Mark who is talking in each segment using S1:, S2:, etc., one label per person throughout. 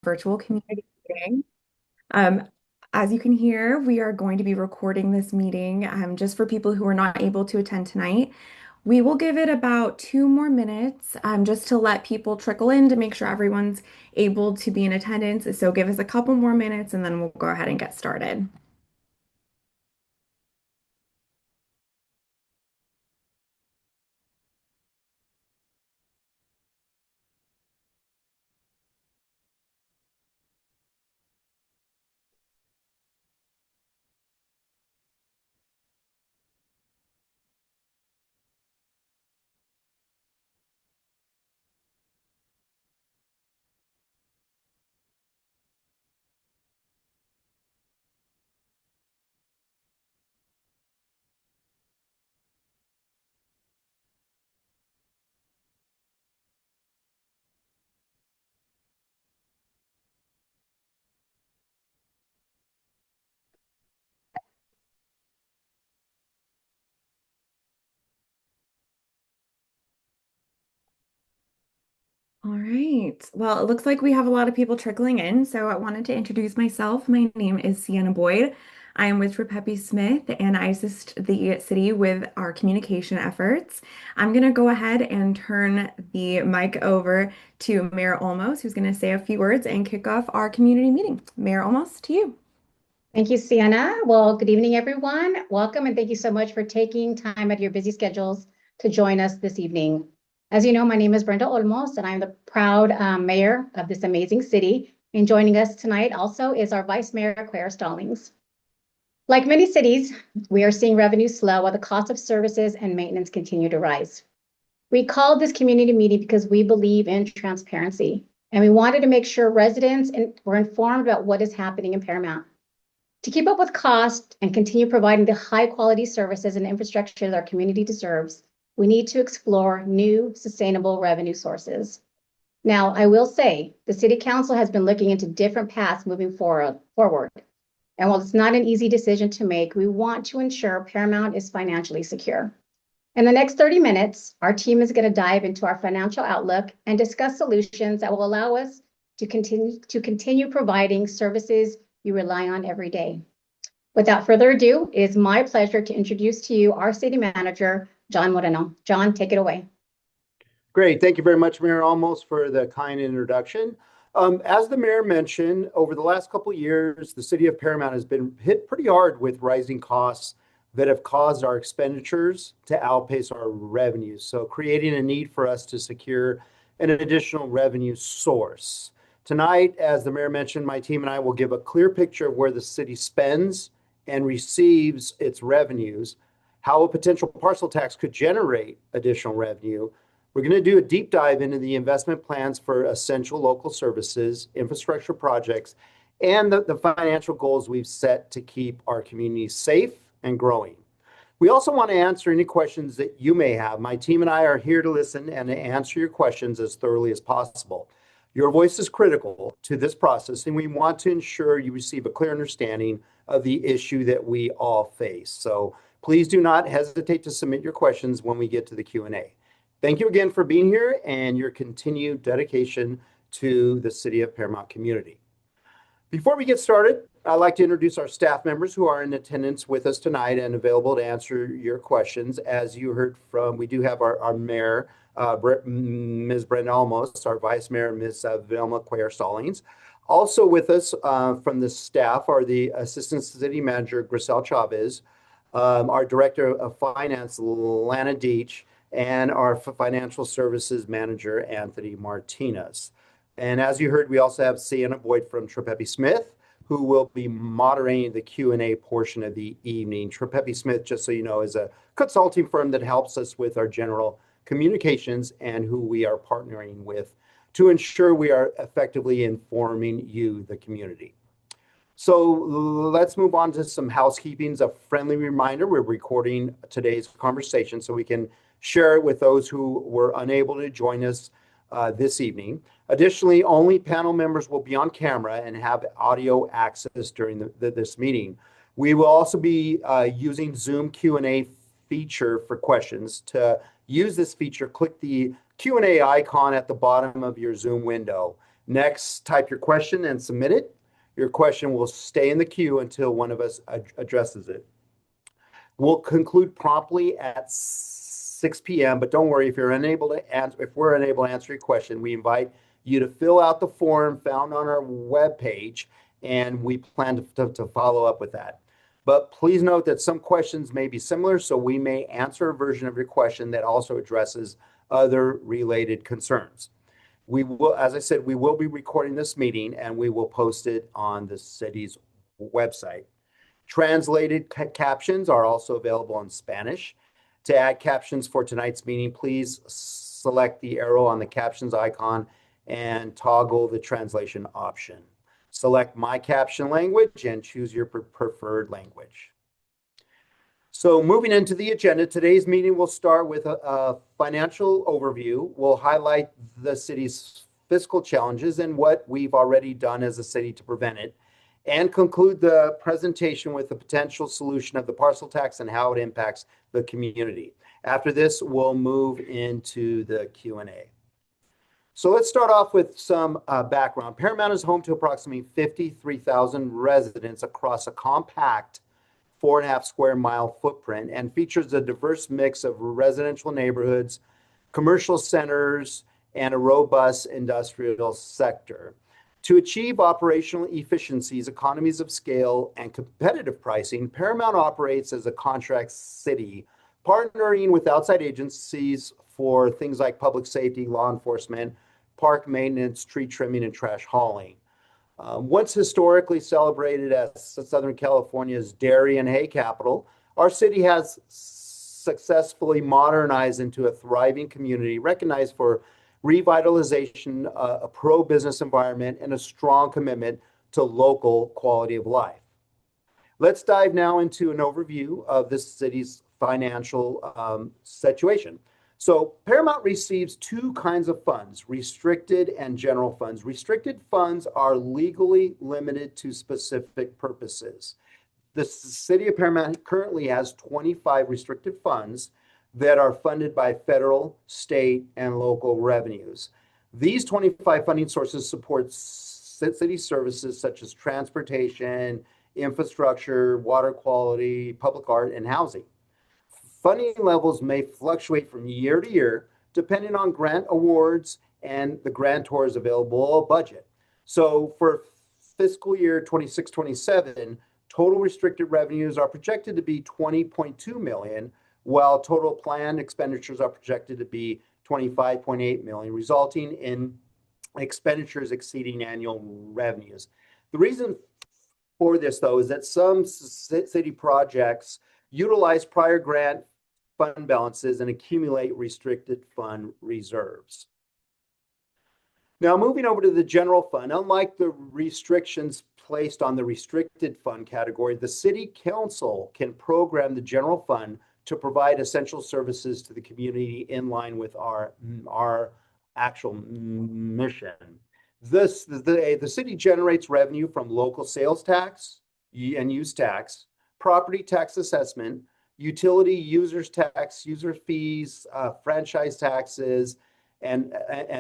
S1: virtual community meeting. Um, as you can hear, we are going to be recording this meeting just for people who are not able to attend tonight. We will give it about 2 more minutes just to let people trickle in to make sure everyone's able to be in attendance. So give us a couple more minutes and then we'll go ahead and get started. All right. Well, it looks like we have a lot of people trickling in, so I wanted to introduce myself. My name is Sienna Boyd. I am with Peppy Smith, and I assist the city with our communication efforts. I'm going to go ahead and turn the mic over to Mayor Olmos, who's going to say a few words and kick off our community meeting. Mayor Olmos, to you.
S2: Thank you, Sienna. Well, good evening, everyone. Welcome, and thank you so much for taking time out of your busy schedules to join us this evening. As you know, my name is Brenda Olmos, and I'm the proud mayor of this amazing city. And joining us tonight also is our Vice Mayor, Claire Stallings. Like many cities, we are seeing revenue slow while the cost of services and maintenance continue to rise. We called this community meeting because we believe in transparency, and we wanted to make sure residents were informed about what is happening in Paramount. To keep up with cost and continue providing the high quality services and infrastructure that our community deserves, we need to explore new sustainable revenue sources. Now, I will say the City Council has been looking into different paths moving forward. And while it's not an easy decision to make, we want to ensure Paramount is financially secure. In the next 30 minutes, our team is going to dive into our financial outlook and discuss solutions that will allow us to continue providing services you rely on every day. Without further ado, it is my pleasure to introduce to you our city manager, John Moreno. John, take it away.
S3: Great. Thank you very much, Mayor Almos, for the kind introduction. As the mayor mentioned, over the last couple of years, the city of Paramount has been hit pretty hard with rising costs that have caused our expenditures to outpace our revenues. So creating a need for us to secure an additional revenue source. Tonight, as the mayor mentioned, my team and I will give a clear picture of where the city spends and receives its revenues, how a potential parcel tax could generate additional revenue. We're going to do a deep dive into the investment plans for essential local services, infrastructure projects, and the financial goals we've set to keep our community safe and growing. We also want to answer any questions that you may have. My team and I are here to listen and to answer your questions as thoroughly as possible. Your voice is critical to this process, and we want to ensure you receive a clear understanding of the issue that we all face. So please do not hesitate to submit your questions when we get to the Q&A. Thank you again for being here and your continued dedication to the City of Paramount community. Before we get started, I'd like to introduce our staff members who are in attendance with us tonight and available to answer your questions. As you heard from, we do have our mayor, Ms. Brenda Almos, our vice mayor, Ms. Vilma Cuellar Stallings. Also with us from the staff are the assistant city manager, Grisel Chavez, our director of finance, Lana Deach, and our financial services manager, Anthony Martinez. And as you heard, we also have Sienna Boyd from Peppy Smith, who will be moderating the Q&A portion of the evening. Peppy Smith, just so you know, is a consulting firm that helps us with our general communications and who we are partnering with to ensure we are effectively informing you, the community. So let's move on to some housekeeping. A friendly reminder, we're recording today's conversation so we can share it with those who were unable to join us this evening. Additionally, only panel members will be on camera and have audio access during this meeting. We will also be using Zoom Q&A feature for questions. To use this feature, click the Q&A icon at the bottom of your Zoom window. Next, type your question and submit it. Your question will stay in the queue until one of us addresses it. We'll conclude promptly at 6 p.m., but don't worry, if we're unable to answer your question, we invite you to fill out the form found on our webpage, and we plan to follow up with that. But please note that some questions may be similar, so we may answer a version of your question that also addresses other related concerns. We will, as I said, we will be recording this meeting and we will post it on the city's website. Translated captions are also available in Spanish. To add captions for tonight's meeting, please select the arrow on the captions icon and toggle the translation option. Select My Caption Language and choose your preferred language. So moving into the agenda, today's meeting will start with a financial overview. We'll highlight the city's fiscal challenges and what we've already done as a city to prevent it, and conclude the presentation with the potential solution of the parcel tax and how it impacts the community. After this, we'll move into the Q&A. So let's start off with some background. Paramount is home to approximately 53,000 residents across a compact 4.5 square mile footprint and features a diverse mix of residential neighborhoods, commercial centers, and a robust industrial sector. To achieve operational efficiencies, economies of scale, and competitive pricing, Paramount operates as a contract city, partnering with outside agencies for things like public safety, law enforcement, park maintenance, tree trimming, and trash hauling. Once historically celebrated as Southern California's dairy and hay capital, our city has successfully modernized into a thriving community recognized for revitalization, a pro-business environment, and a strong commitment to local quality of life. Let's dive now into an overview of this city's financial situation. So Paramount receives two kinds of funds, restricted and general funds. Restricted funds are legally limited to specific purposes. The city of Paramount currently has 25 restricted funds that are funded by federal, state, and local revenues. These 25 funding sources support city services such as transportation, infrastructure, water quality, public art, and housing. Funding levels may fluctuate from year to year, depending on grant awards and the grantor's available budget. So for fiscal year 26-27, total restricted revenues are projected to be $20.2 million, while total planned expenditures are projected to be $25.8 million, resulting in expenditures exceeding annual revenues. The reason for this, though, is that some city projects utilize prior grant fund balances and accumulate restricted fund reserves. Now, moving over to the general fund, unlike the restrictions placed on the restricted fund category, the city council can program the general fund to provide essential services to the community in line with our actual mission. The city generates revenue from local sales tax and use tax, property tax assessment, utility users tax, user fees, franchise taxes, and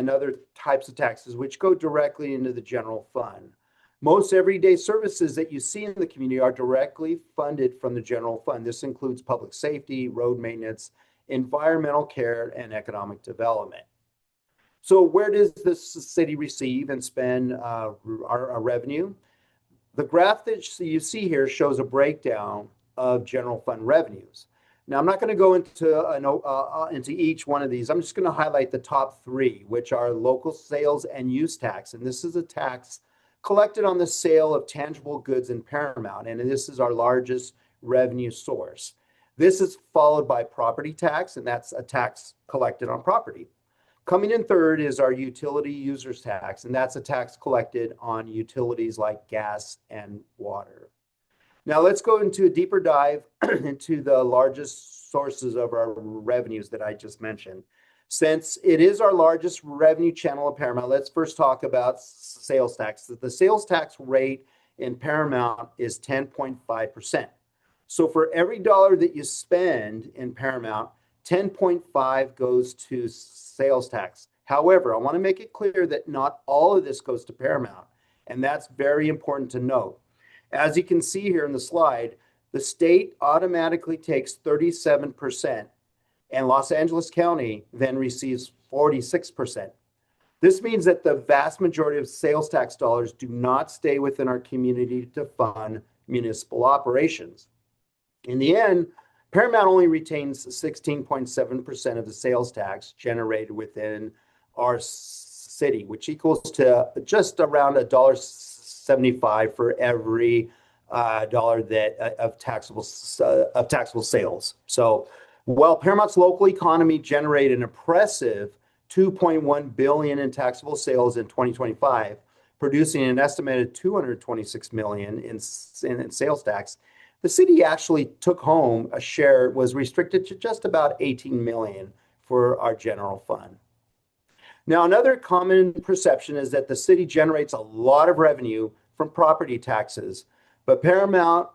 S3: other types of taxes, which go directly into the general fund. Most everyday services that you see in the community are directly funded from the general fund. This includes public safety, road maintenance, environmental care, and economic development. So where does the city receive and spend our revenue? The graph that you see here shows a breakdown of general fund revenues. Now, I'm not going to go into each one of these. I'm just going to highlight the top three, which are local sales and use tax. And this is a tax collected on the sale of tangible goods in Paramount. And this is our largest revenue source. This is followed by property tax, and that's a tax collected on property. Coming in third is our utility users tax, and that's a tax collected on utilities like gas and water. Now let's go into a deeper dive into the largest sources of our revenues that I just mentioned. Since it is our largest revenue channel of Paramount, let's first talk about sales tax. The sales tax rate in Paramount is 10.5%. So for every dollar that you spend in Paramount, 10.5 goes to sales tax. However, I want to make it clear that not all of this goes to Paramount, and that's very important to note. As you can see here in the slide, the state automatically takes 37%, and Los Angeles County then receives 46%. This means that the vast majority of sales tax dollars do not stay within our community to fund municipal operations. In the end, Paramount only retains 16.7% of the sales tax generated within our city, which equals to just around $1.75 for every dollar that of taxable sales. So, while Paramount's local economy generated an impressive 2.1 billion in taxable sales in 2025, producing an estimated 226 million in sales tax, the city actually took home a share was restricted to just about 18 million for our general fund. Now, another common perception is that the city generates a lot of revenue from property taxes, but Paramount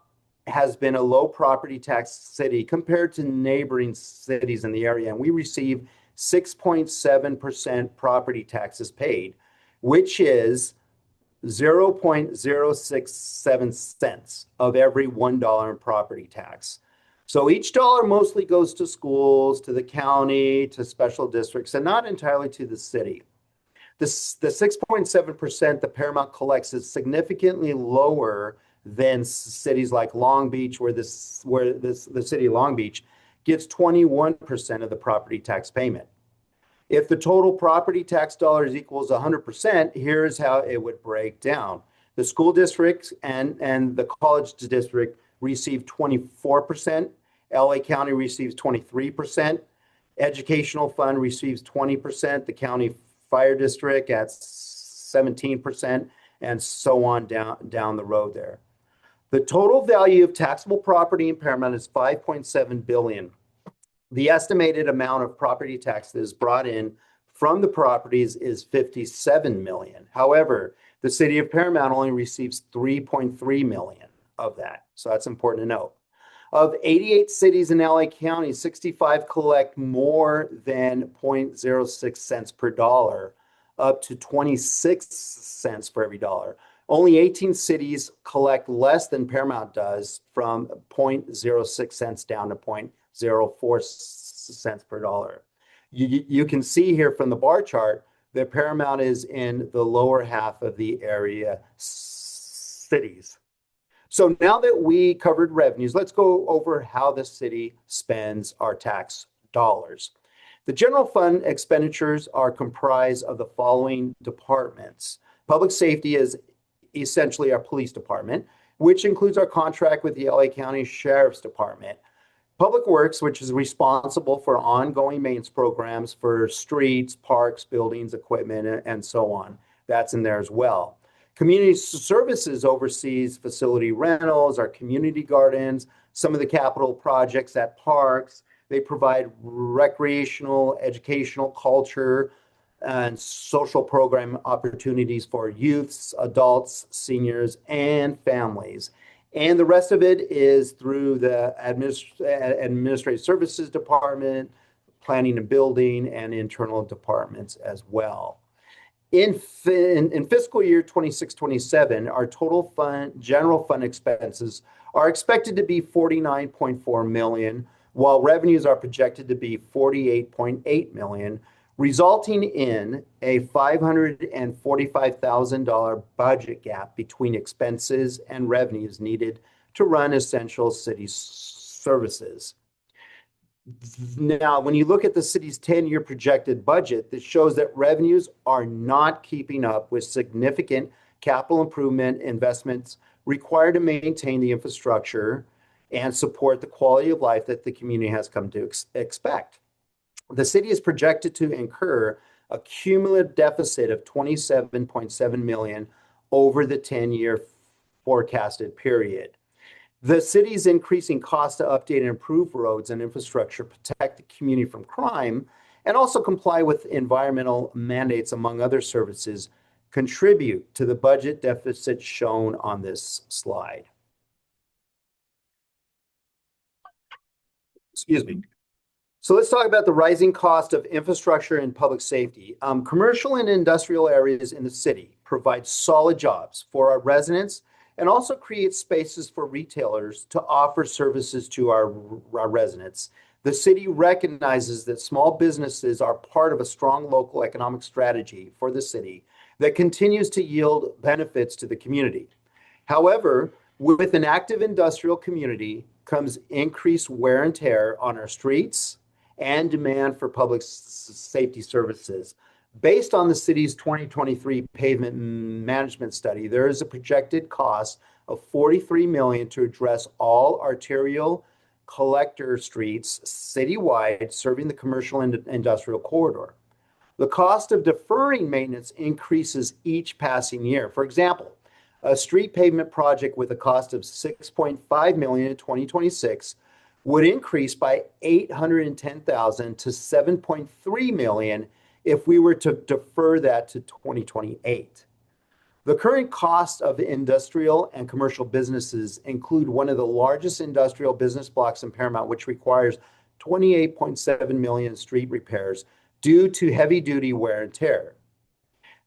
S3: has been a low property tax city compared to neighboring cities in the area, and we receive 6.7% property taxes paid, which is 0.067 cents of every $1 in property tax. So each dollar mostly goes to schools, to the county, to special districts, and not entirely to the city. The 6.7% that Paramount collects is significantly lower than cities like Long Beach, where the city of Long Beach gets 21% of the property tax payment. If the total property tax dollars equals 100%, here's how it would break down. The school districts and the college district receive 24%. LA County receives 23%. Educational fund receives 20%. The county fire district at 17%, and so on down the road there. The total value of taxable property in Paramount is $5.7 billion. The estimated amount of property tax that is brought in from the properties is $57 million. However, the city of Paramount only receives $3.3 million of that. So that's important to note. Of 88 cities in LA County, 65 collect more than 0.06 cents per dollar, up to 26 cents for every dollar. Only 18 cities collect less than Paramount does, from 0.06 cents down to 0.04 cents per dollar. You can see here from the bar chart that Paramount is in the lower half of the area cities. So now that we covered revenues, let's go over how the city spends our tax dollars. The general fund expenditures are comprised of the following departments. Public safety is essentially our police department, which includes our contract with the LA County Sheriff's Department. Public Works, which is responsible for ongoing maintenance programs for streets, parks, buildings, equipment, and so on. That's in there as well. Community Services oversees facility rentals, our community gardens, some of the capital projects at parks. They provide recreational, educational, culture, and social program opportunities for youths, adults, seniors, and families. And the rest of it is through the Administrative Services Department, Planning and Building, and internal departments as well. In fiscal year 26-27, our total general fund expenses are expected to be $49.4 million, while revenues are projected to be $48.8 million, resulting in a $545,000 budget gap between expenses and revenues needed to run essential city services. Now, when you look at the city's 10-year projected budget, that shows that revenues are not keeping up with significant capital improvement investments required to maintain the infrastructure and support the quality of life that the community has come to expect. The city is projected to incur a cumulative deficit of $27.7 million over the 10-year forecasted period. The city's increasing cost to update and improve roads and infrastructure, protect the community from crime, and also comply with environmental mandates, among other services, contribute to the budget deficit shown on this slide. Excuse me. So let's talk about the rising cost of infrastructure and public safety. Commercial and industrial areas in the city provide solid jobs for our residents and also create spaces for retailers to offer services to our residents. The city recognizes that small businesses are part of a strong local economic strategy for the city that continues to yield benefits to the community. However, with an active industrial community comes increased wear and tear on our streets and demand for public safety services. Based on the city's 2023 pavement management study, there is a projected cost of $43 million to address all arterial collector streets citywide serving the commercial and industrial corridor. The cost of deferring maintenance increases each passing year. For example, a street pavement project with a cost of $6.5 million in 2026 would increase by $810,000 to $7.3 million if we were to defer that to 2028. The current cost of industrial and commercial businesses include one of the largest industrial business blocks in Paramount, which requires 28.7 million street repairs due to heavy-duty wear and tear.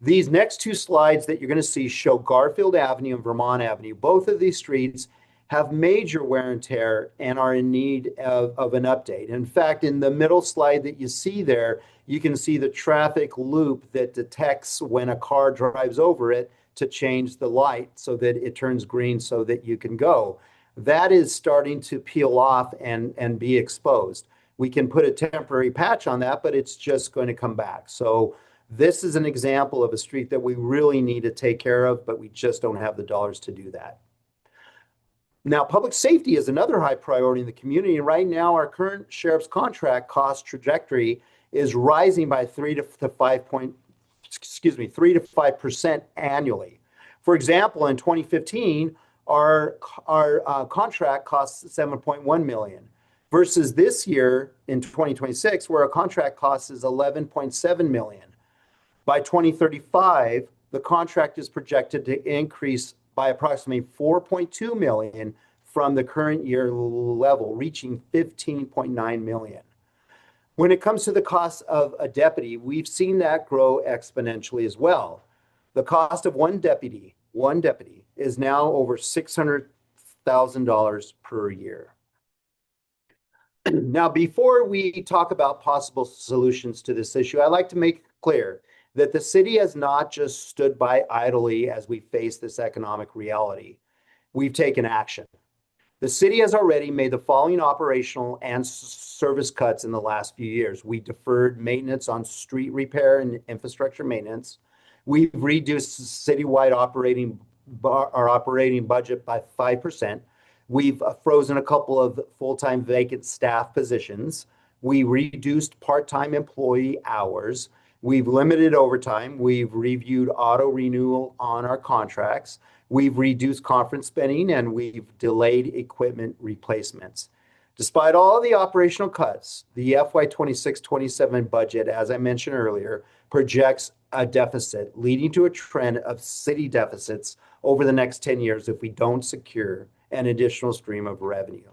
S3: These next two slides that you're going to see show Garfield Avenue and Vermont Avenue. Both of these streets have major wear and tear and are in need of an update. In fact, in the middle slide that you see there, you can see the traffic loop that detects when a car drives over it to change the light so that it turns green so that you can go. That is starting to peel off and be exposed. We can put a temporary patch on that, but it's just going to come back. So this is an example of a street that we really need to take care of, but we just don't have the dollars to do that. Now, public safety is another high priority in the community. And right now, our current sheriff's contract cost trajectory is rising by 3 to 5% annually. For example, in 2015, our contract costs $7.1 million versus this year in 2026, where our contract cost is $11.7 million. By 2035, the contract is projected to increase by approximately $4.2 million from the current year level, reaching $15.9 million. When it comes to the cost of a deputy, we've seen that grow exponentially as well. The cost of one deputy is now over $600,000 per year. Now, before we talk about possible solutions to this issue, I'd like to make clear that the city has not just stood by idly as we face this economic reality. We've taken action. The city has already made the following operational and service cuts in the last few years. We deferred maintenance on street repair and infrastructure maintenance. We've reduced citywide our operating budget by 5%. We've frozen a couple of full-time vacant staff positions. We reduced part-time employee hours. We've limited overtime. We've reviewed auto renewal on our contracts. We've reduced conference spending, and we've delayed equipment replacements. Despite all of the operational cuts, the FY 26-27 budget, as I mentioned earlier, projects a deficit, leading to a trend of city deficits over the next 10 years if we don't secure an additional stream of revenue.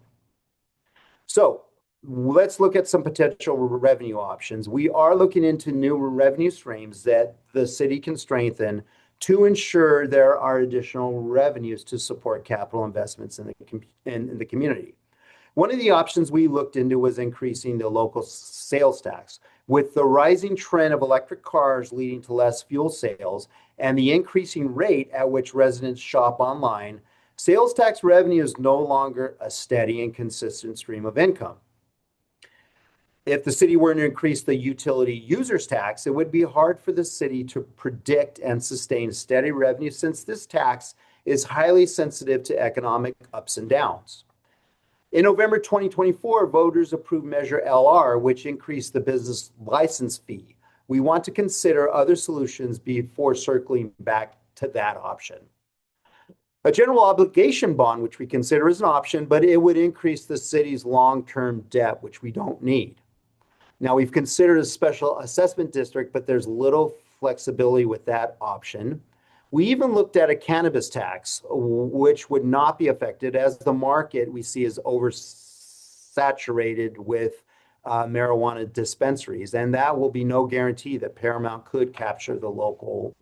S3: So let's look at some potential revenue options. We are looking into new revenue streams that the city can strengthen to ensure there are additional revenues to support capital investments in the community. One of the options we looked into was increasing the local sales tax. With the rising trend of electric cars leading to less fuel sales and the increasing rate at which residents shop online, sales tax revenue is no longer a steady and consistent stream of income. If the city were to increase the utility users tax, it would be hard for the city to predict and sustain steady revenue since this tax is highly sensitive to economic ups and downs. In November 2024, voters approved Measure LR, which increased the business license fee. We want to consider other solutions before circling back to that option. A general obligation bond, which we consider as an option, but it would increase the city's long-term debt, which we don't need. Now, we've considered a special assessment district, but there's little flexibility with that option. We even looked at a cannabis tax, which would not be affected as the market we see is oversaturated with marijuana dispensaries, and that will be no guarantee that Paramount could capture the local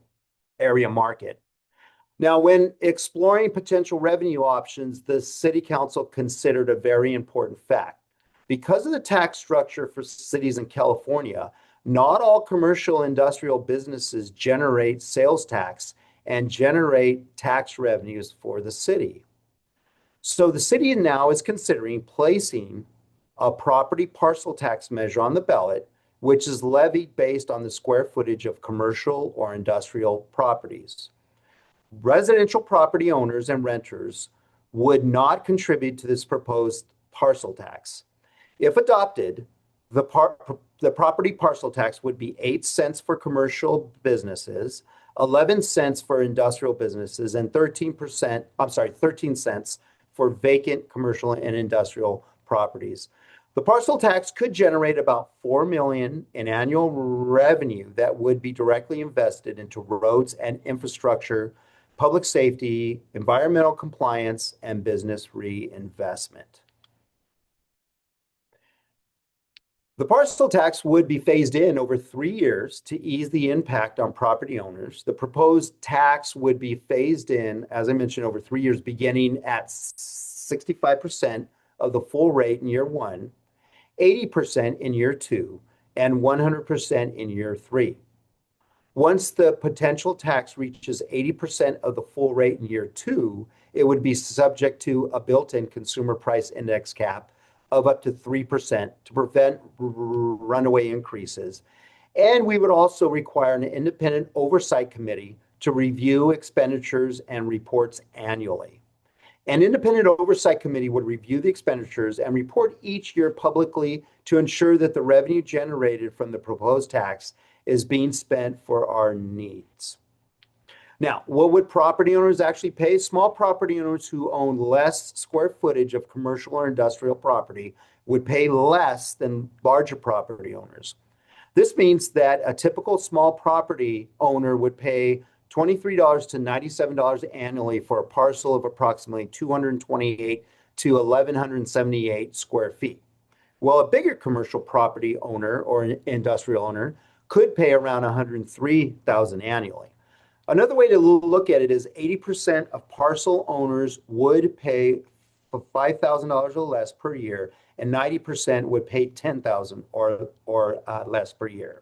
S3: area market. Now, when exploring potential revenue options, the City Council considered a very important fact. Because of the tax structure for cities in California, not all commercial industrial businesses generate sales tax and generate tax revenues for the city. So the city now is considering placing a property parcel tax measure on the ballot, which is levied based on the square footage of commercial or industrial properties. Residential property owners and renters would not contribute to this proposed parcel tax. If adopted, the property parcel tax would be 8 cents for commercial businesses, 11 cents for industrial businesses, and 13 cents for vacant commercial and industrial properties. The parcel tax could generate about $4 million in annual revenue that would be directly invested into roads and infrastructure, public safety, environmental compliance, and business reinvestment. The parcel tax would be phased in over 3 years to ease the impact on property owners. The proposed tax would be phased in, as I mentioned, over 3 years, beginning at 65% of the full rate in year 1, 80% in year 2, and 100% in year 3. Once the potential tax reaches 80% of the full rate in year 2, it would be subject to a built-in consumer price index cap of up to 3% to prevent runaway increases. And we would also require an independent oversight committee to review expenditures and reports annually. An independent oversight committee would review the expenditures and report each year publicly to ensure that the revenue generated from the proposed tax is being spent for our needs. Now, what would property owners actually pay? Small property owners who own less square footage of commercial or industrial property would pay less than larger property owners. This means that a typical small property owner would pay $23 to $97 annually for a parcel of approximately 228 to 1,178 square feet. While a bigger commercial property owner or an industrial owner could pay around $103,000 annually. Another way to look at it is 80% of parcel owners would pay $5,000 or less per year, and 90% would pay $10,000 or less per year.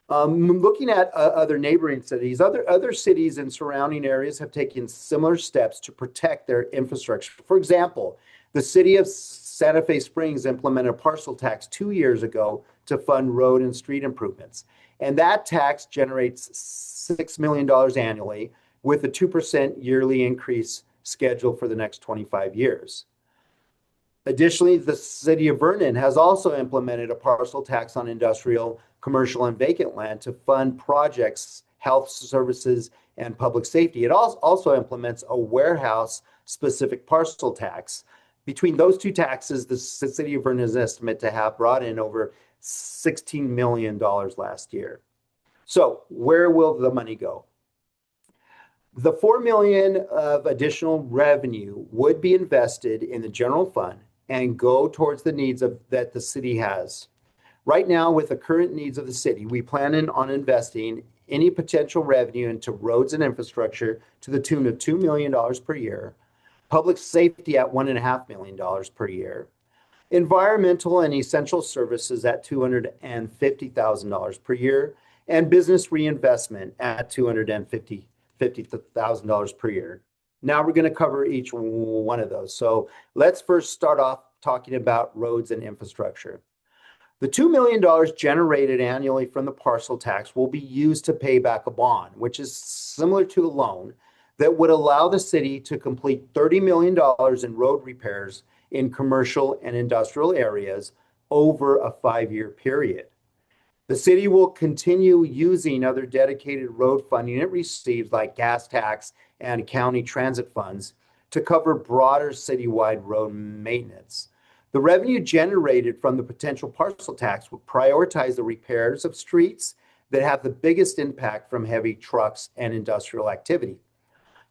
S3: Looking at other neighboring cities, other cities and surrounding areas have taken similar steps to protect their infrastructure. For example, the city of Santa Fe Springs implemented a parcel tax 2 years ago to fund road and street improvements. And that tax generates $6 million annually with a 2% yearly increase scheduled for the next 25 years. Additionally, the city of Vernon has also implemented a parcel tax on industrial, commercial, and vacant land to fund projects, health services, and public safety. It also implements a warehouse-specific parcel tax. Between those two taxes, the city of Vernon is estimated to have brought in over $16 million last year. So where will the money go? The $4 million of additional revenue would be invested in the general fund and go towards the needs that the city has. Right now, with the current needs of the city, we plan on investing any potential revenue into roads and infrastructure to the tune of $2 million per year, public safety at $1.5 million per year, environmental and essential services at $250,000 per year, and business reinvestment at $250,000 per year. Now we're going to cover each one of those. So let's first start off talking about roads and infrastructure. The $2 million generated annually from the parcel tax will be used to pay back a bond, which is similar to a loan that would allow the city to complete $30 million in road repairs in commercial and industrial areas over a 5-year period. The city will continue using other dedicated road funding it receives, like gas tax and county transit funds, to cover broader citywide road maintenance. The revenue generated from the potential parcel tax would prioritize the repairs of streets that have the biggest impact from heavy trucks and industrial activity.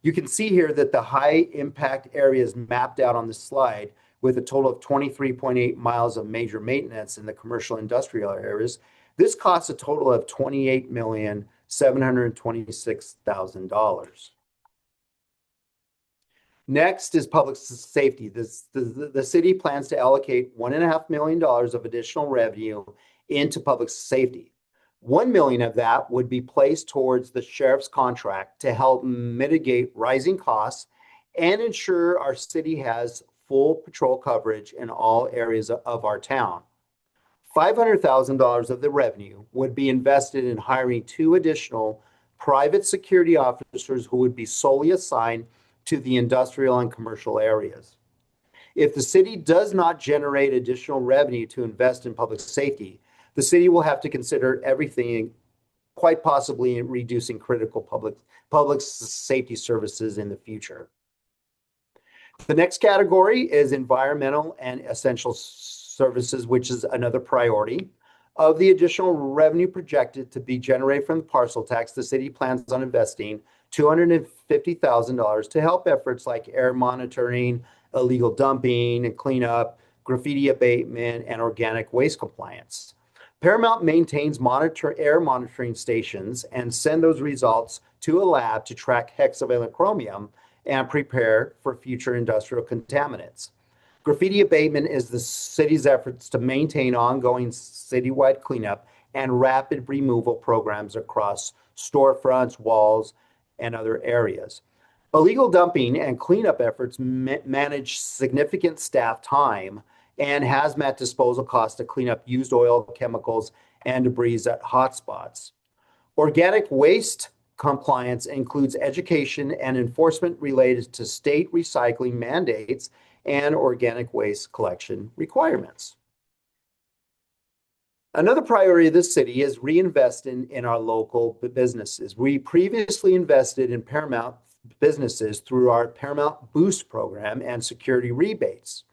S3: You can see here that the high impact areas mapped out on the slide with a total of 23.8 miles of major maintenance in the commercial industrial areas. This costs a total of $28,726,000. Next is public safety. The city plans to allocate $1.5 million of additional revenue into public safety. $1 million of that would be placed towards the sheriff's contract to help mitigate rising costs and ensure our city has full patrol coverage in all areas of our town. $500,000 of the revenue would be invested in hiring 2 additional private security officers who would be solely assigned to the industrial and commercial areas. If the city does not generate additional revenue to invest in public safety, the city will have to consider everything, quite possibly reducing critical public safety services in the future. The next category is environmental and essential services, which is another priority. Of the additional revenue projected to be generated from the parcel tax, the city plans on investing $250,000 to help efforts like air monitoring, illegal dumping and cleanup, graffiti abatement, and organic waste compliance. Paramount maintains air monitoring stations and send those results to a lab to track hexavalent chromium and prepare for future industrial contaminants. Graffiti abatement is the city's efforts to maintain ongoing citywide cleanup and rapid removal programs across storefronts, walls, and other areas. Illegal dumping and cleanup efforts manage significant staff time and hazmat disposal costs to clean up used oil, chemicals, and debris at hotspots. Organic waste compliance includes education and enforcement related to state recycling mandates and organic waste collection requirements. Another priority of the city is reinvesting in our local businesses. We previously invested in Paramount businesses through our Paramount Boost program and security rebates.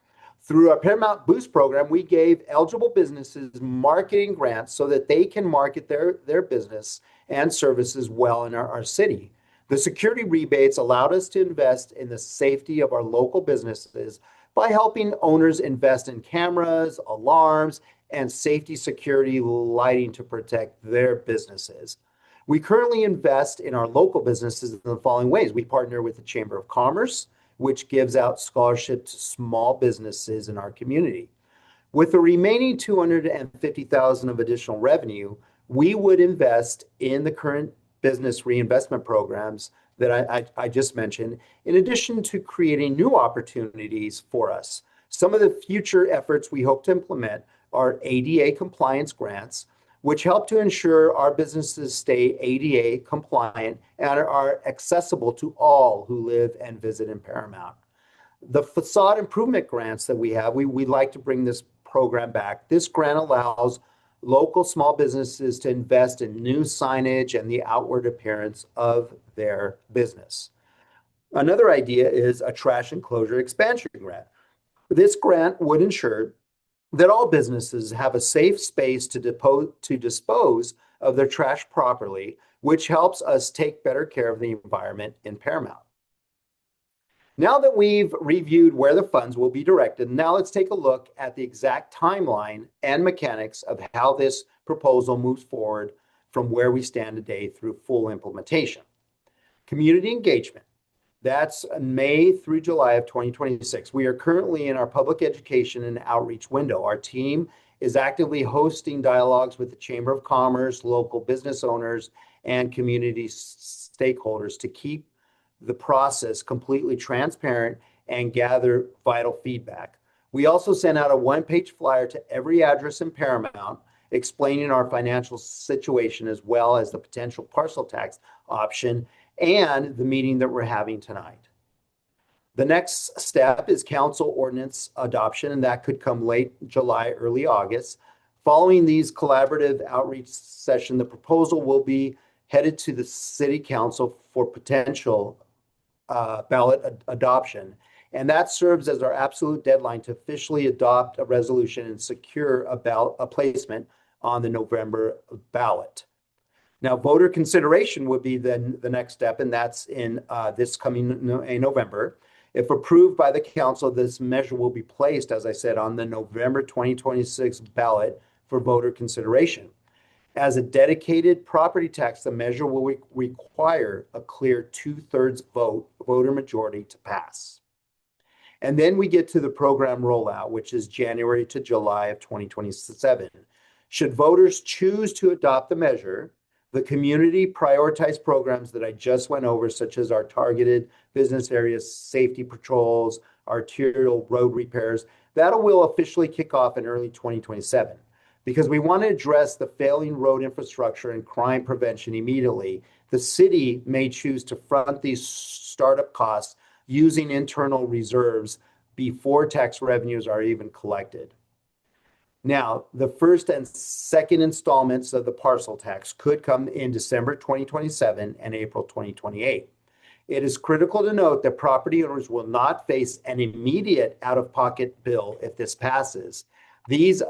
S3: Through our Paramount Boost program, we gave eligible businesses marketing grants so that they can market their business and services well in our city. The security rebates allowed us to invest in the safety of our local businesses by helping owners invest in cameras, alarms, and safety security lighting to protect their businesses. We currently invest in our local businesses in the following ways. We partner with the Chamber of Commerce, which gives out scholarships to small businesses in our community. With the remaining $250,000 of additional revenue, we would invest in the current business reinvestment programs that I just mentioned, in addition to creating new opportunities for us. Some of the future efforts we hope to implement are ADA compliance grants, which help to ensure our businesses stay ADA compliant and are accessible to all who live and visit in Paramount. The facade improvement grants that we have, we'd like to bring this program back. This grant allows local small businesses to invest in new signage and the outward appearance of their business. Another idea is a trash enclosure expansion grant. This grant would ensure that all businesses have a safe space to dispose of their trash properly, which helps us take better care of the environment in Paramount. Now that we've reviewed where the funds will be directed, now let's take a look at the exact timeline and mechanics of how this proposal moves forward from where we stand today through full implementation. Community engagement. That's May through July of 2026. We are currently in our public education and outreach window. Our team is actively hosting dialogues with the Chamber of Commerce, local business owners, and community stakeholders to keep the process completely transparent and gather vital feedback. We also sent out a one-page flyer to every address in Paramount explaining our financial situation as well as the potential parcel tax option and the meeting that we're having tonight. The next step is council ordinance adoption, and that could come late July, early August. Following these collaborative outreach session, the proposal will be headed to the city council for potential ballot adoption. And that serves as our absolute deadline to officially adopt a resolution and secure a placement on the November ballot. Now, voter consideration would be then the next step, and that's in this coming November. If approved by the council, this measure will be placed, as I said, on the November 2026 ballot for voter consideration. As a dedicated property tax, the measure will require a clear two-thirds voter majority to pass. And then we get to the program rollout, which is January to July of 2027. Should voters choose to adopt the measure, the community prioritized programs that I just went over, such as our targeted business areas, safety patrols, arterial road repairs, that will officially kick off in early 2027. Because we want to address the failing road infrastructure and crime prevention immediately, the city may choose to front these startup costs using internal reserves before tax revenues are even collected. Now, the first and second installments of the parcel tax could come in December 2027 and April 2028. It is critical to note that property owners will not face an immediate out-of-pocket bill if this passes. These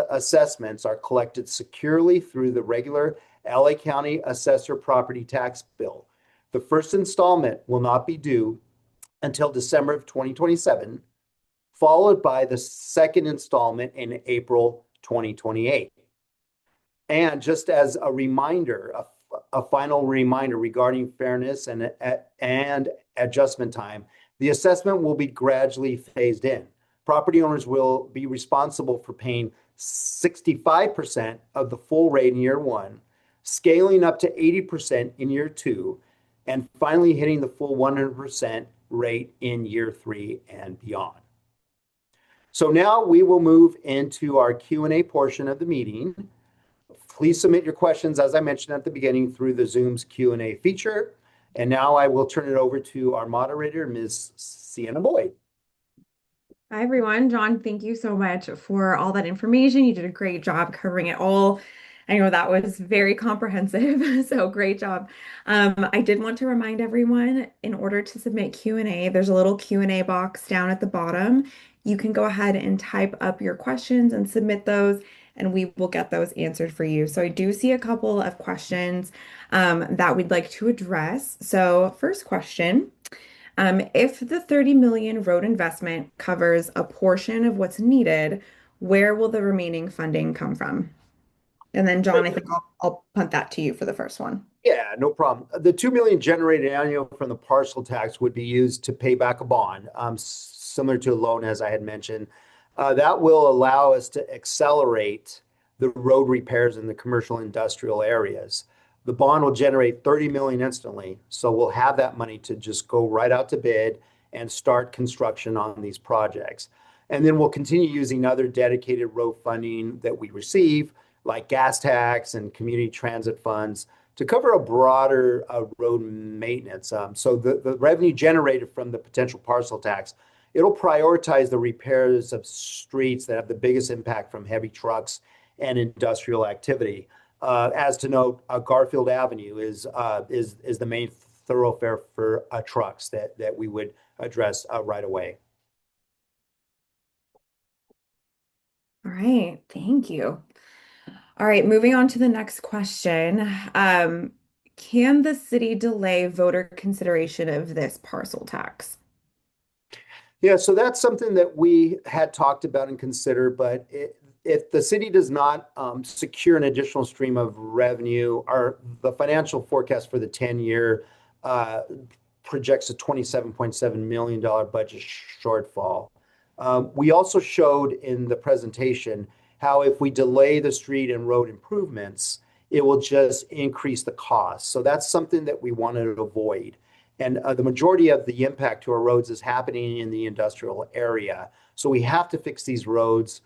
S3: assessments are collected securely through the regular LA County Assessor Property Tax Bill. The first installment will not be due until December of 2027, followed by the second installment in April 2028. And just as a reminder, a final reminder regarding fairness and adjustment time, the assessment will be gradually phased in. Property owners will be responsible for paying 65% of the full rate in year one, scaling up to 80% in year two, and finally hitting the full 100% rate in year three and beyond. So now we will move into our Q&A portion of the meeting. Please submit your questions, as I mentioned at the beginning, through the Zoom's Q&A feature. And now I will turn it over to our moderator, Ms. Sienna Boyd.
S1: Hi, everyone. John, thank you so much for all that information. You did a great job covering it all. I know that was very comprehensive, so great job. I did want to remind everyone, in order to submit Q&A, there's a little Q&A box down at the bottom. You can go ahead and type up your questions and submit those, and we will get those answered for you. So I do see a couple of questions that we'd like to address. So first question. If the 30 million road investment covers a portion of what's needed, where will the remaining funding come from? And then John, I think I'll punt that to you for the first one.
S3: Yeah, no problem. The 2 million generated annually from the parcel tax would be used to pay back a bond, similar to a loan, as I had mentioned. That will allow us to accelerate the road repairs in the commercial industrial areas. The bond will generate 30 million instantly, so we'll have that money to just go right out to bid and start construction on these projects. And then we'll continue using other dedicated road funding that we receive, like gas tax and community transit funds, to cover a broader road maintenance. So the revenue generated from the potential parcel tax, it'll prioritize the repairs of streets that have the biggest impact from heavy trucks and industrial activity. As to note, Garfield Avenue is the main thoroughfare for trucks that we would address right away.
S1: All right, thank you. All right, moving on to the next question. Can the city delay voter consideration of this parcel tax?
S3: Yeah, so that's something that we had talked about and considered, but if the city does not secure an additional stream of revenue, the financial forecast for the 10-year projects a $27.7 million budget shortfall. We also showed in the presentation how if we delay the street and road improvements, it will just increase the cost. So that's something that we wanted to avoid. And the majority of the impact to our roads is happening in the industrial area. So we have to fix these roads.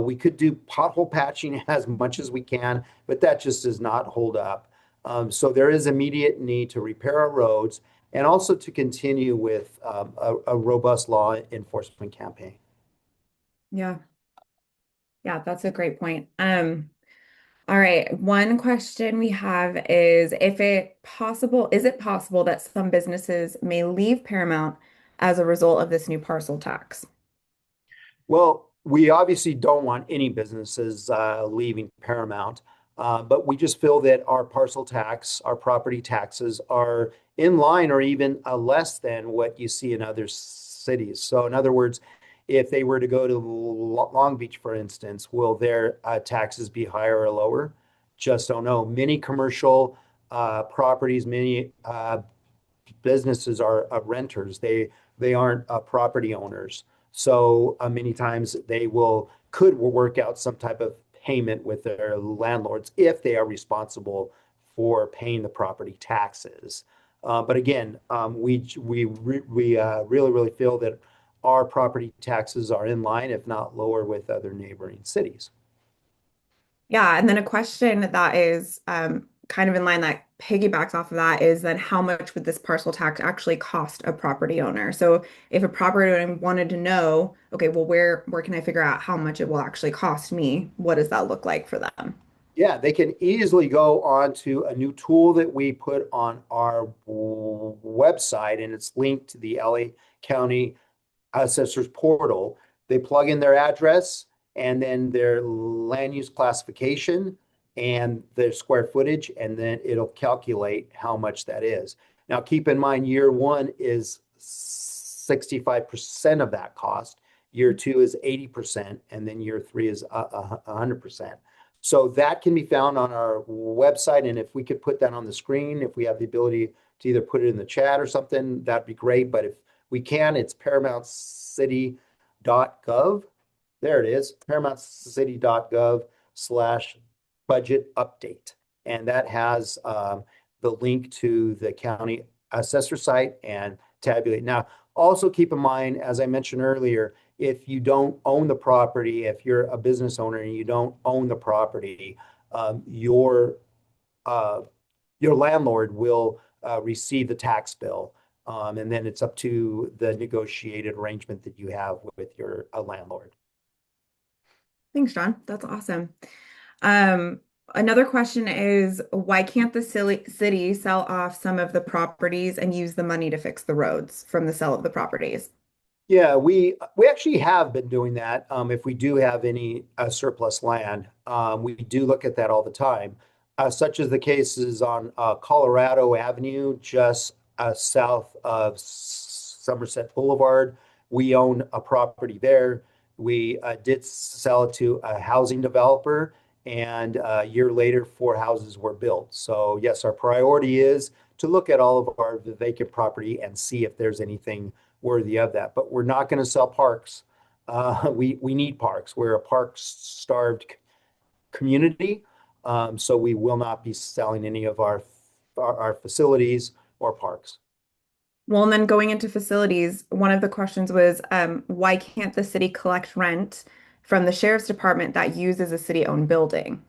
S3: We could do pothole patching as much as we can, but that just does not hold up. So there is immediate need to repair our roads and also to continue with a robust law enforcement campaign.
S1: Yeah. Yeah, that's a great point. All right, one question we have is is it possible that some businesses may leave Paramount as a result of this new parcel tax?
S3: Well, we obviously don't want any businesses leaving Paramount, but we just feel that our parcel tax, our property taxes are in line or even less than what you see in other cities. So, in other words, if they were to go to Long Beach, for instance, will their taxes be higher or lower? Just don't know. Many commercial properties, many businesses are renters. They aren't property owners. So many times they could work out some type of payment with their landlords if they are responsible for paying the property taxes. But again, we really feel that our property taxes are in line, if not lower, with other neighboring cities.
S1: Yeah, and then a question that is kind of in line that piggybacks off of that is then how much would this parcel tax actually cost a property owner? So if a property owner wanted to know, okay, well, where can I figure out how much it will actually cost me? What does that look like for them?
S3: Yeah, they can easily go on to a new tool that we put on our website, and it's linked to the LA County Assessor's Portal. They plug in their address and then their land use classification and their square footage, and then it'll calculate how much that is. Now, keep in mind, year one is 65% of that cost. Year two is 80%, and then year three is 100%. So that can be found on our website. And if we could put that on the screen, if we have the ability to either put it in the chat or something, that'd be great. But if we can, it's paramountcity.gov. There it is, paramountcity.gov/budget update. And that has the link to the county assessor site and tabulate. Now, also keep in mind, as I mentioned earlier, if you don't own the property, if you're a business owner and you don't own the property, your landlord will receive the tax bill. And then it's up to the negotiated arrangement that you have with your landlord.
S1: Thanks, John. That's awesome. Um, Another question is why can't the city sell off some of the properties and use the money to fix the roads from the sale of the properties?
S3: Yeah, we actually have been doing that. If we do have any surplus land, we do look at that all the time, such as the cases on Colorado Avenue, just south of Somerset Boulevard. We own a property there. We did sell it to a housing developer, and a year later, 4 houses were built. So yes, our priority is to look at all of our vacant property and see if there's anything worthy of that. But we're not going to sell parks. We need parks. We're a park-starved community, so we will not be selling any of our facilities or parks.
S1: Well, and then going into facilities, one of the questions was why can't the city collect rent from the sheriff's department that uses a city-owned building?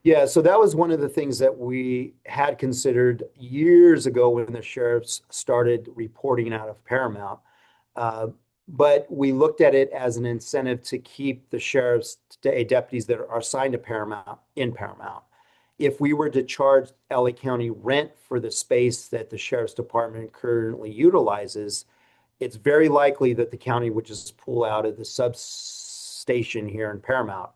S3: Yeah, so that was one of the things that we had considered years ago when the sheriffs started reporting out of Paramount. Uh, but we looked at it as an incentive to keep the sheriff's deputies that are assigned to Paramount in Paramount. If we were to charge LA County rent for the space that the sheriff's department currently utilizes, it's very likely that the county would just pull out of the substation here in Paramount.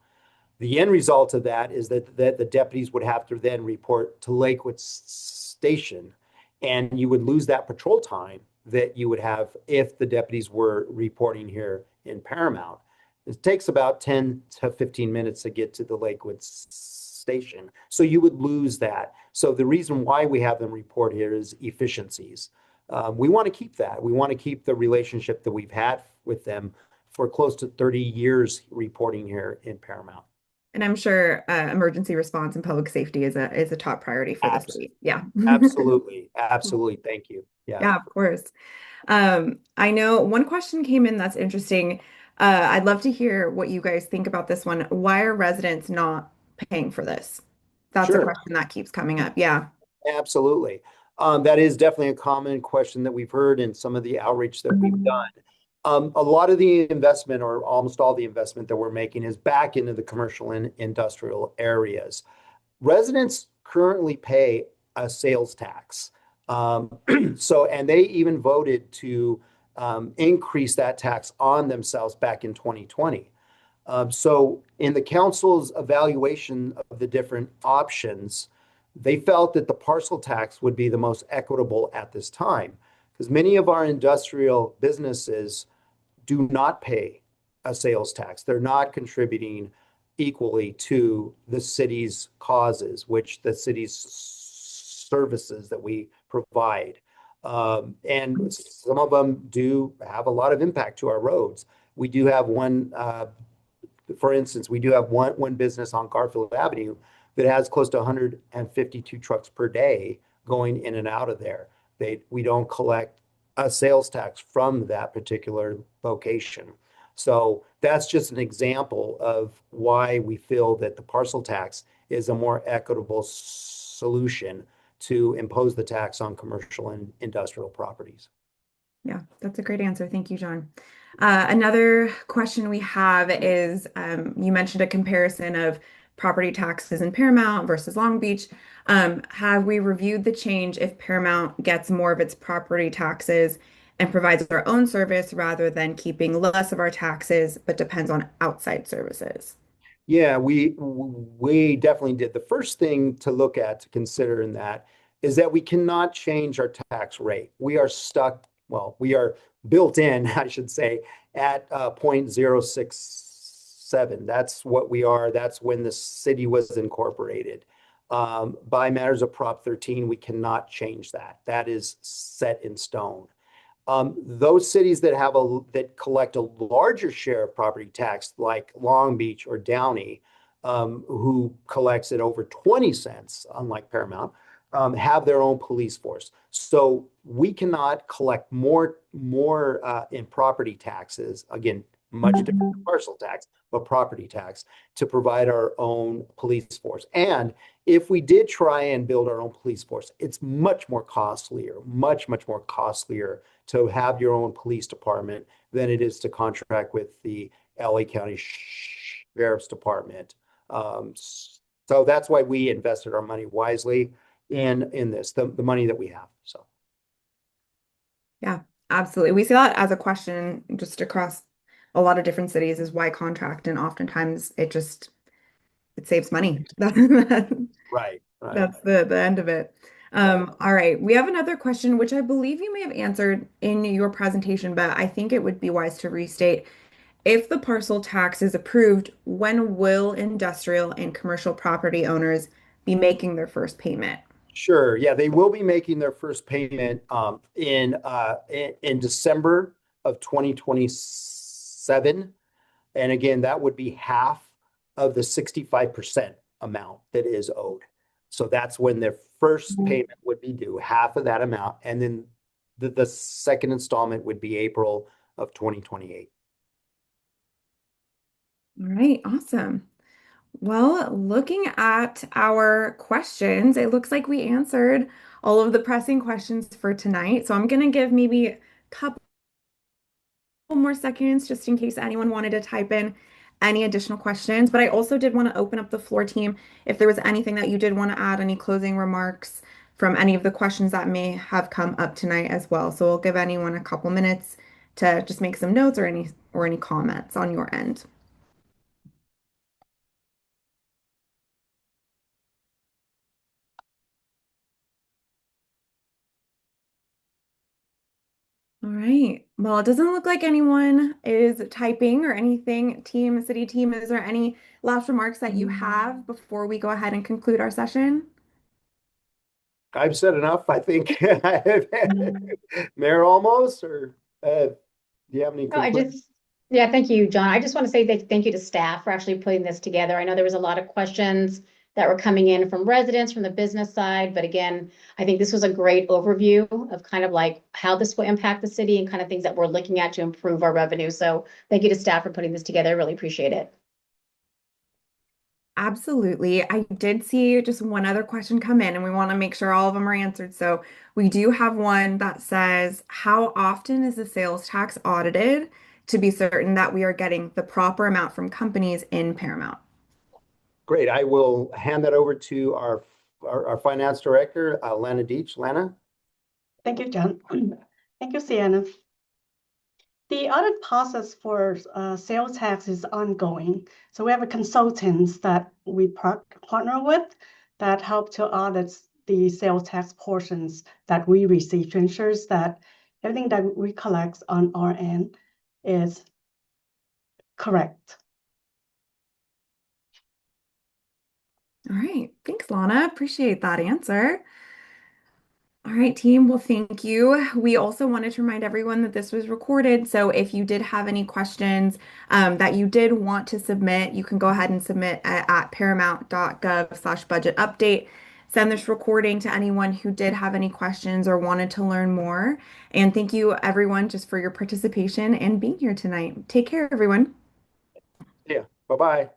S3: The end result of that is that the deputies would have to then report to Lakewood Station, and you would lose that patrol time that you would have if the deputies were reporting here in Paramount. It takes about 10 to 15 minutes to get to the Lakewood Station. So you would lose that. So the reason why we have them report here is efficiencies. We want to keep that. We want to keep the relationship that we've had with them for close to 30 years reporting here in Paramount.
S1: And I'm sure emergency response and public safety is a top priority for the
S3: Abs
S1: city. Yeah.
S3: Absolutely. Absolutely. Thank you. Yeah.
S1: Yeah, of course. I know one question came in that's interesting. I'd love to hear what you guys think about this one. Why are residents not paying for this? That's a
S3: Sure.
S1: question that keeps coming up. Yeah.
S3: Absolutely. That is definitely a common question that we've heard in some of the outreach that we've done. A lot of the investment, or almost all the investment that we're making, is back into the commercial and industrial areas. Residents currently pay a sales tax. And they even voted to increase that tax on themselves back in 2020. So in the council's evaluation of the different options, They felt that the parcel tax would be the most equitable at this time because many of our industrial businesses do not pay a sales tax. They're not contributing equally to the city's causes, which the city's services that we provide. And some of them do have a lot of impact to our roads. We do have one, for instance, we do have one business on Garfield Avenue that has close to 152 trucks per day going in and out of there. We don't collect a sales tax from that particular location. So that's just an example of why we feel that the parcel tax is a more equitable solution to impose the tax on commercial and industrial properties.
S1: Yeah, that's a great answer. Thank you, John. Another question we have is you mentioned a comparison of property taxes in Paramount versus Long Beach. Have we reviewed the change if Paramount gets more of its property taxes and provides our own service rather than keeping less of our taxes, but depends on outside services?
S3: Yeah, we definitely did. The first thing to look at to consider in that is that we cannot change our tax rate. We are stuck, well, we are built in, I should say, at 0.067. That's what we are. That's when the city was incorporated. By matters of Prop 13, we cannot change that. That is set in stone. Those cities that collect a larger share of property tax, like Long Beach or Downey, who collects it over 20 cents, unlike Paramount, have their own police force. So we cannot collect more in property taxes. Again, much different than parcel tax, but property tax to provide our own police force. And if we did try and build our own police force, it's much more costlier, much more costlier to have your own police department than it is to contract with the LA County Sheriff's Department. So that's why we invested our money wisely in this, the money that we have. So
S1: Yeah, absolutely. We see that as a question just across a lot of different cities is why contract, and oftentimes it saves money.
S3: right, right.
S1: That's the end of it. All right. We have another question, which I believe you may have answered in your presentation, but I think it would be wise to restate. If the parcel tax is approved, when will industrial and commercial property owners be making their first payment?
S3: Sure. Yeah, they will be making their first payment in December of 2027. And again, that would be half of the 65% amount that is owed. So that's when their first payment would be due, half of that amount. And then the second installment would be April of 2028.
S1: All right, awesome. Well, looking at our questions, it looks like we answered all of the pressing questions for tonight. So I'm going to give maybe a couple more seconds just in case anyone wanted to type in any additional questions. But I also did want to open up the floor team if there was anything that you did want to add, any closing remarks from any of the questions that may have come up tonight as well. So we'll give anyone a couple minutes to just make some notes or any comments on your end. All right. Well, it doesn't look like anyone is typing or anything. City team, is there any last remarks that you have before we go ahead and conclude our session?
S3: I've said enough, I think. Mayor almost, or do you have any
S2: No,
S3: conclusions?
S2: yeah, thank you, John. I just want to say thank you to staff for actually putting this together. I know there was a lot of questions that were coming in from residents, from the business side, but again, I think this was a great overview of kind of like how this will impact the city and kind of things that we're looking at to improve our revenue. So thank you to staff for putting this together. I really appreciate it.
S1: Absolutely. I did see just one other question come in, and we want to make sure all of them are answered. So we do have one that says, how often is the sales tax audited to be certain that we are getting the proper amount from companies in Paramount?
S3: Great. I will hand that over to our finance director, Lana Deach. Lana?
S4: Thank you, John. Thank you, Sienna. The audit process for sales tax is ongoing. So we have a consultants that we partner with that help to audit the sales tax portions that we receive to ensure that everything that we collect on our end is correct.
S1: All right. Thanks, Lana. Appreciate that answer. All right, team. Well, thank you. We also wanted to remind everyone that this was recorded. So if you did have any questions that you did want to submit, you can go ahead and submit at paramount.gov/budget update. Send this recording to anyone who did have any questions or wanted to learn more. And thank you, everyone, just for your participation and being here tonight. Take care, everyone.
S3: Yeah, bye-bye.